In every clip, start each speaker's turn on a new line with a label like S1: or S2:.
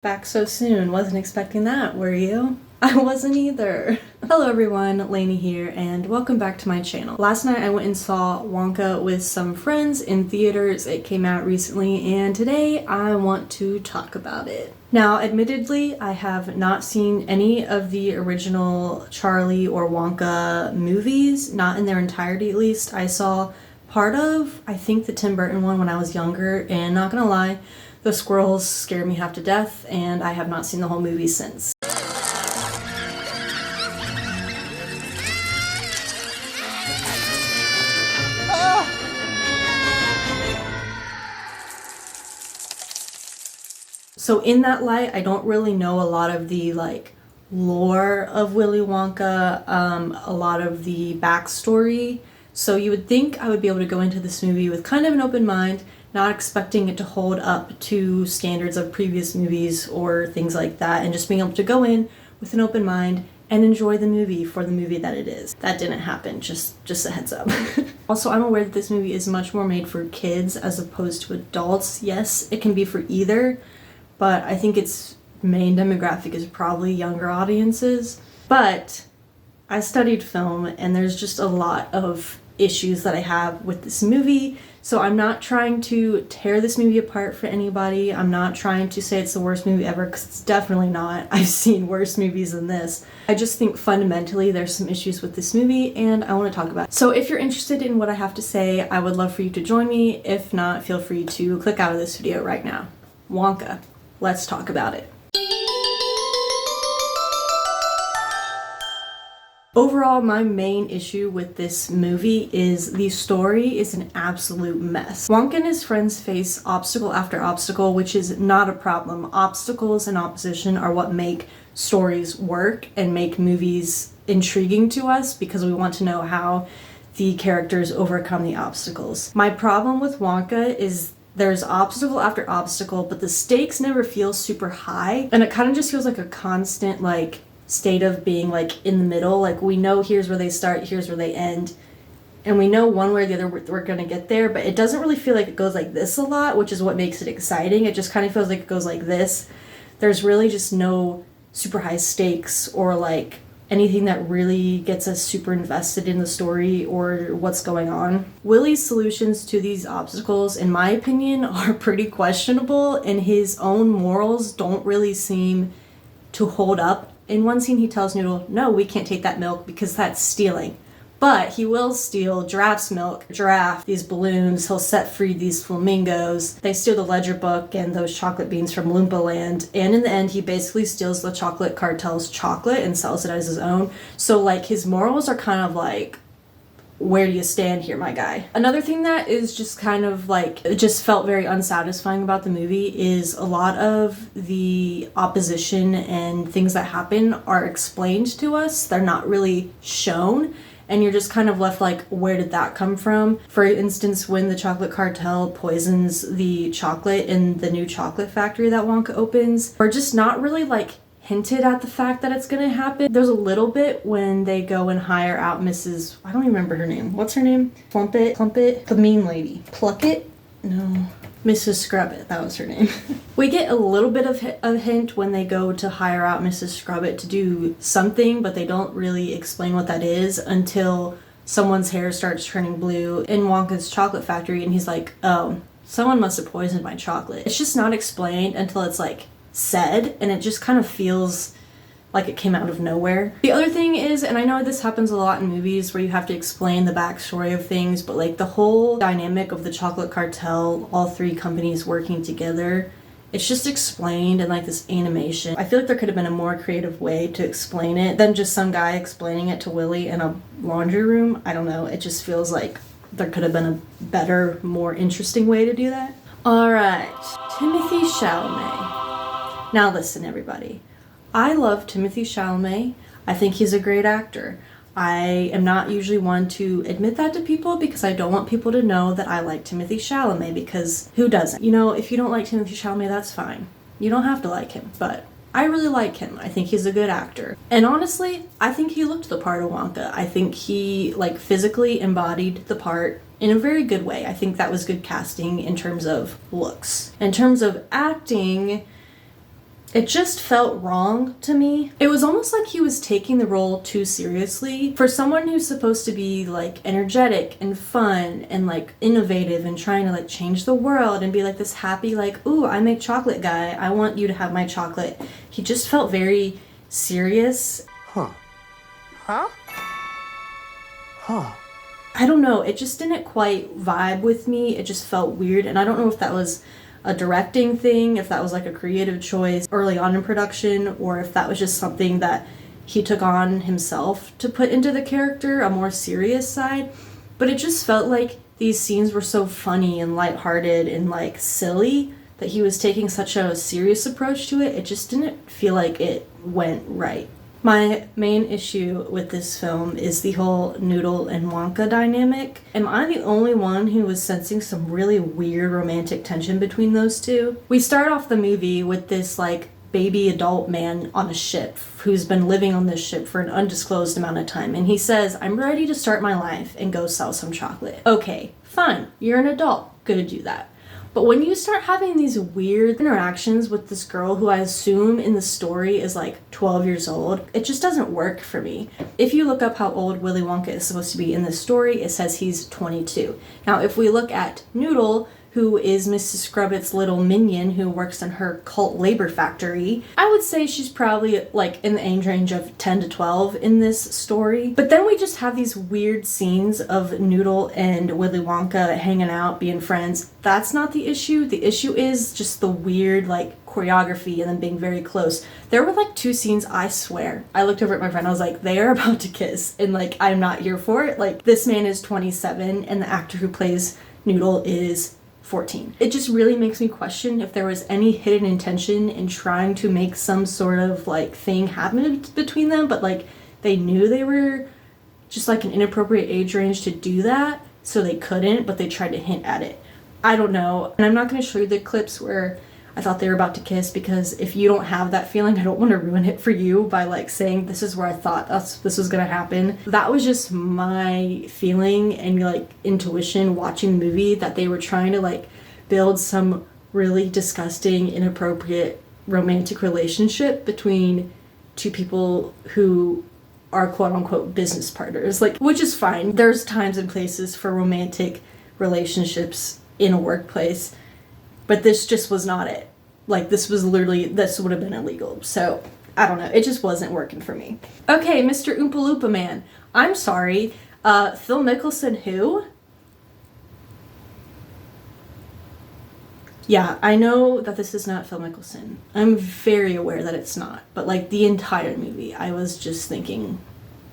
S1: Back so soon. Wasn't expecting that, were you? I wasn't either. Hello everyone, Lainey here, and welcome back to my channel. Last night I went and saw Wonka with some friends in theaters. It came out recently, and today I want to talk about it. Now, admittedly, I have not seen any of the original Charlie or Wonka movies, not in their entirety at least. I saw part of, I think, the Tim Burton one when I was younger, and not gonna lie, the squirrels scared me half to death, and I have not seen the whole movie since. So in that light, I don't really know a lot of the lore of Willy Wonka, a lot of the backstory. So you would think I would be able to go into this movie with kind of an open mind, not expecting it to hold up to standards of previous movies or things like that, and just being able to go in with an open mind and enjoy the movie for the movie that it is. That didn't happen, just a heads up. Also, I'm aware that this movie is much more made for kids as opposed to adults. Yes, it can be for either, but I think its main demographic is probably younger audiences. But I studied film, and there's just a lot of issues that I have with this movie. So I'm not trying to tear this movie apart for anybody. I'm not trying to say it's the worst movie ever, because it's definitely not. I've seen worse movies than this. I just think fundamentally there's some issues with this movie, and I want to talk about it. So if you're interested in what I have to say, I would love for you to join me. If not, feel free to click out of this video right now. Wonka. Let's talk about it. Overall, my main issue with this movie is the story is an absolute mess. Wonka and his friends face obstacle after obstacle, which is not a problem. Obstacles and opposition are what make stories work and make movies intriguing to us, because we want to know how the characters overcome the obstacles. My problem with Wonka is there's obstacle after obstacle, but the stakes never feel super high, and it kind of just feels like a constant state of being in the middle. We know here's where they start, here's where they end, and we know one way or the other we're gonna get there, but it doesn't really feel like it goes like this a lot, which is what makes it exciting. It just kind of feels like it goes like this. There's really just no super high stakes or anything that really gets us super invested in the story or what's going on. Willy's solutions to these obstacles, in my opinion, are pretty questionable, and his own morals don't really seem to hold up. In one scene, he tells Noodle, no, we can't take that milk because that's stealing. But he will steal Giraffe's milk, Giraffe, these balloons, he'll set free these flamingos. They steal the ledger book and those chocolate beans from Loompa Land. And in the end, he basically steals the chocolate cartel's chocolate and sells it as his own. So his morals are kind of where do you stand here, my guy? Another thing that is just kind of it just felt very unsatisfying about the movie is a lot of the opposition and things that happen are explained to us. They're not really shown, and you're just kind of left where did that come from? For instance, when the chocolate cartel poisons the chocolate in the new chocolate factory that Wonka opens, we're just not really hinted at the fact that it's gonna happen. There's a little bit when they go and hire out Mrs. I don't remember her name. What's her name? Plumpet? The mean lady. Pluckett? No. Mrs. Scrubbit, that was her name. We get a little bit of a hint when they go to hire out Mrs. Scrubbit to do something, but they don't really explain what that is until someone's hair starts turning blue in Wonka's chocolate factory, and he's like, oh, someone must have poisoned my chocolate. It's just not explained until it's said, and it just kind of feels like it came out of nowhere. The other thing is, and I know this happens a lot in movies where you have to explain the backstory of things, but the whole dynamic of the chocolate cartel, all three companies working together, it's just explained in this animation. I feel like there could have been a more creative way to explain it than just some guy explaining it to Willy in a laundry room. I don't know, it just feels like there could have been a better, more interesting way to do that. Alright, Timothée Chalamet. Now listen, everybody. I love Timothée Chalamet. I think he's a great actor. I am not usually one to admit that to people because I don't want people to know that I like Timothée Chalamet, because who doesn't? If you don't like Timothée Chalamet, that's fine. You don't have to like him, but I really like him. I think he's a good actor. And honestly, I think he looked the part of Wonka. I think he physically embodied the part in a very good way. I think that was good casting in terms of looks. In terms of acting, It just felt wrong to me. It was almost like he was taking the role too seriously. For someone who's supposed to be like energetic and fun and like innovative and trying to like change the world and be like this happy like, ooh, I make chocolate guy, I want you to have my chocolate. He just felt very serious. I don't know, it just didn't quite vibe with me. It just felt weird, and I don't know if that was a directing thing, if that was like a creative choice early on in production, or if that was just something that he took on himself to put into the character, a more serious side. But it just felt like these scenes were so funny and lighthearted and like silly that he was taking such a serious approach to it. It just didn't feel like it went right. My main issue with this film is the whole Noodle and Wonka dynamic. Am I the only one who was sensing some really weird romantic tension between those two? We start off the movie with this like baby adult man on a ship who's been living on this ship for an undisclosed amount of time, and he says, I'm ready to start my life and go sell some chocolate. Okay, fine, you're an adult, go do that. But when you start having these weird interactions with this girl who I assume in the story is like 12 years old, it just doesn't work for me. If you look up how old Willy Wonka is supposed to be in this story, it says he's 22. Now, if we look at Noodle, who is Mrs. Scrubbit's little minion who works in her cult labor factory, I would say she's probably like in the age range of 10 to 12 in this story. But then we just have these weird scenes of Noodle and Willy Wonka hanging out, being friends. That's not the issue. The issue is just the weird like choreography and then being very close. There were like 2 scenes, I swear. I looked over at my friend, I was like, they are about to kiss, and like, I'm not here for it. Like, this man is 27 and the actor who plays Noodle is 14. It just really makes me question if there was any hidden intention in trying to make some sort of like thing happen between them, but like they knew they were just like an inappropriate age range to do that, so they couldn't, but they tried to hint at it. I don't know. And I'm not going to show you the clips where I thought they were about to kiss, because if you don't have that feeling, I don't want to ruin it for you by like saying this is where I thought this was going to happen. That was just my feeling and like intuition watching the movie, that they were trying to like build some really disgusting, inappropriate romantic relationship between 2 people who are quote unquote business partners, like, which is fine. There's times and places for romantic relationships in a workplace, but this just was not it. Like, this would have been illegal. So, I don't know. It just wasn't working for me. Okay, Mr. Oompa Loompa Man. I'm sorry. Phil Mickelson who? Yeah, I know that this is not Phil Mickelson. I'm very aware that it's not. But, like, the entire movie, I was just thinking,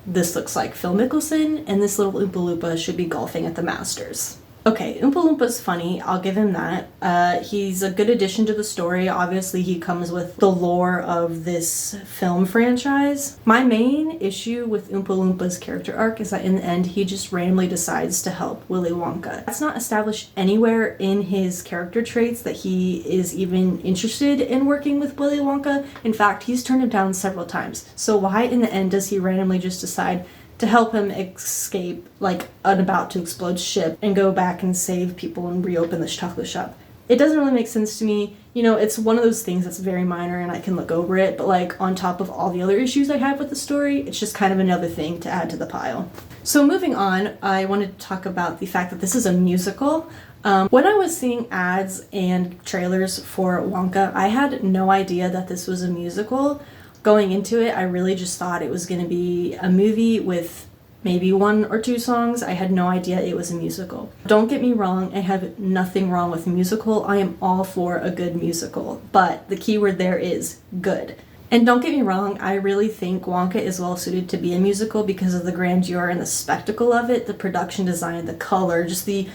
S1: this looks like Phil Mickelson, and this little Oompa Loompa should be golfing at the Masters. Okay, Oompa Loompa's funny, I'll give him that. He's a good addition to the story. Obviously, he comes with the lore of this film franchise. My main issue with Oompa Loompa's character arc is that in the end, he just randomly decides to help Willy Wonka. That's not established anywhere in his character traits that he is even interested in working with Willy Wonka. In fact, he's turned him down several times. So why in the end does he randomly just decide to help him escape like an about to explode ship and go back and save people and reopen this chocolate shop? It doesn't really make sense to me. You know, it's one of those things that's very minor and I can look over it, but like on top of all the other issues I have with the story, it's just kind of another thing to add to the pile. So moving on, I wanted to talk about the fact that this is a musical. When I was seeing ads and trailers for Wonka, I had no idea that this was a musical. Going into it, I really just thought it was going to be a movie with maybe 1 or 2 songs. I had no idea it was a musical. Don't get me wrong, I have nothing wrong with a musical. I am all for a good musical, but the key word there is good. And don't get me wrong, I really think Wonka is well suited to be a musical because of the grandeur and the spectacle of it, the production design, the color, just the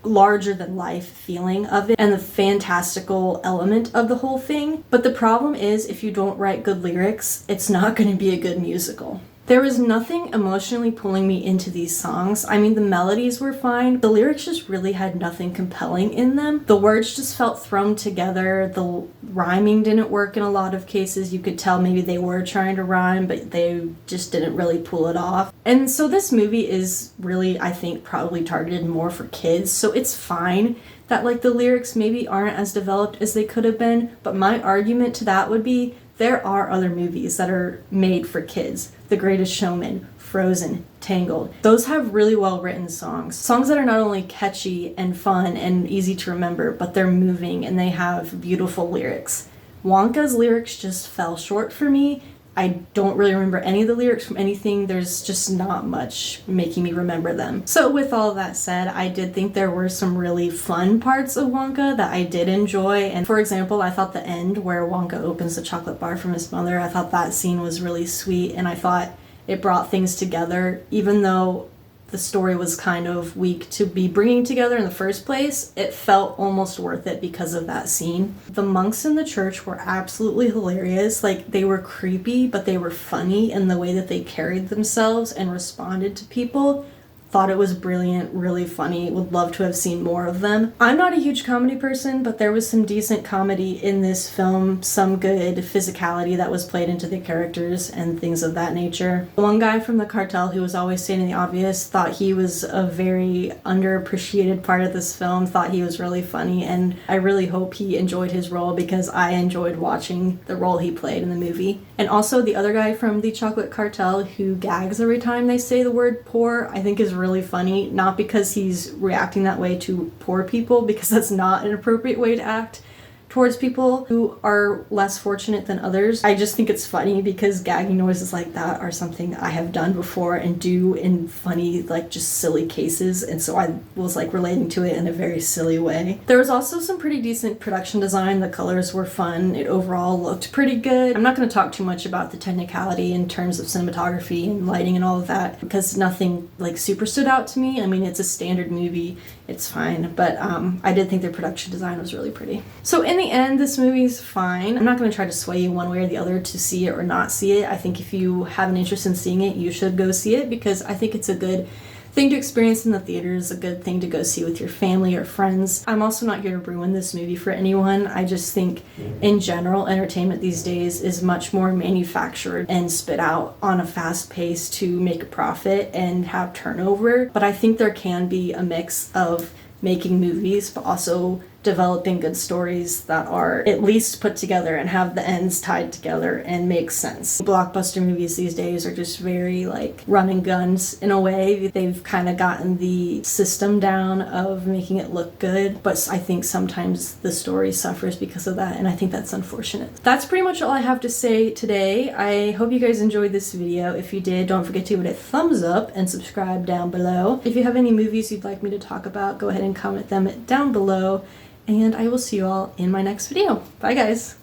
S1: larger than life feeling of it, and the fantastical element of the whole thing. But the problem is, if you don't write good lyrics, it's not going to be a good musical. There was nothing emotionally pulling me into these songs. I mean, the melodies were fine. The lyrics just really had nothing compelling in them. The words just felt thrown together. The rhyming didn't work in a lot of cases. You could tell maybe they were trying to rhyme, but they just didn't really pull it off. And so this movie is really, I think, probably targeted more for kids. So it's fine that like the lyrics maybe aren't as developed as they could have been. But my argument to that would be there are other movies that are made for kids. The Greatest Showman, Frozen, Tangled. Those have really well written songs. Songs that are not only catchy and fun and easy to remember, but they're moving and they have beautiful lyrics. Wonka's lyrics just fell short for me. I don't really remember any of the lyrics from anything. There's just not much making me remember them. So with all that said, I did think there were some really fun parts of Wonka that I did enjoy. And for example, I thought the end where Wonka opens the chocolate bar from his mother, I thought that scene was really sweet, and I thought it brought things together. Even though the story was kind of weak to be bringing together in the first place, it felt almost worth it because of that scene. The monks in the church were absolutely hilarious. Like, they were creepy, but they were funny in the way that they carried themselves and responded to people. Thought it was brilliant, really funny, would love to have seen more of them. I'm not a huge comedy person, but there was some decent comedy in this film, some good physicality that was played into the characters and things of that nature. One guy from the cartel who was always stating the obvious thought he was a very underappreciated part of this film, thought he was really funny, and I really hope he enjoyed his role because I enjoyed watching the role he played in the movie. And also the other guy from the chocolate cartel who gags every time they say the word poor, I think is really funny, not because he's reacting that way to poor people, because that's not an appropriate way to act towards people who are less fortunate than others. I just think it's funny because gagging noises like that are something I have done before and do in funny, like just silly cases, and so I was like relating to it in a very silly way. There was also some pretty decent production design. The colors were fun. It overall looked pretty good. I'm not going to talk too much about the technicality in terms of cinematography and lighting and all of that because nothing like super stood out to me. I mean, it's a standard movie. It's fine, but I did think their production design was really pretty. So in the end, this movie's fine. I'm not going to try to sway you one way or the other to see it or not see it. I think if you have an interest in seeing it, you should go see it because I think it's a good thing to experience in the theaters, a good thing to go see with your family or friends. I'm also not here to ruin this movie for anyone. I just think in general, entertainment these days is much more manufactured and spit out on a fast pace to make a profit and have turnover. But I think there can be a mix of making movies, but also developing good stories that are at least put together and have the ends tied together and make sense. Blockbuster movies these days are just very like run and guns in a way. They've kind of gotten the system down of making it look good, but I think sometimes the story suffers because of that, and I think that's unfortunate. That's pretty much all I have to say today. I hope you guys enjoyed this video. If you did, don't forget to give it a thumbs up and subscribe down below. If you have any movies you'd like me to talk about, go ahead and comment them down below. And I will see you all in my next video. Bye guys!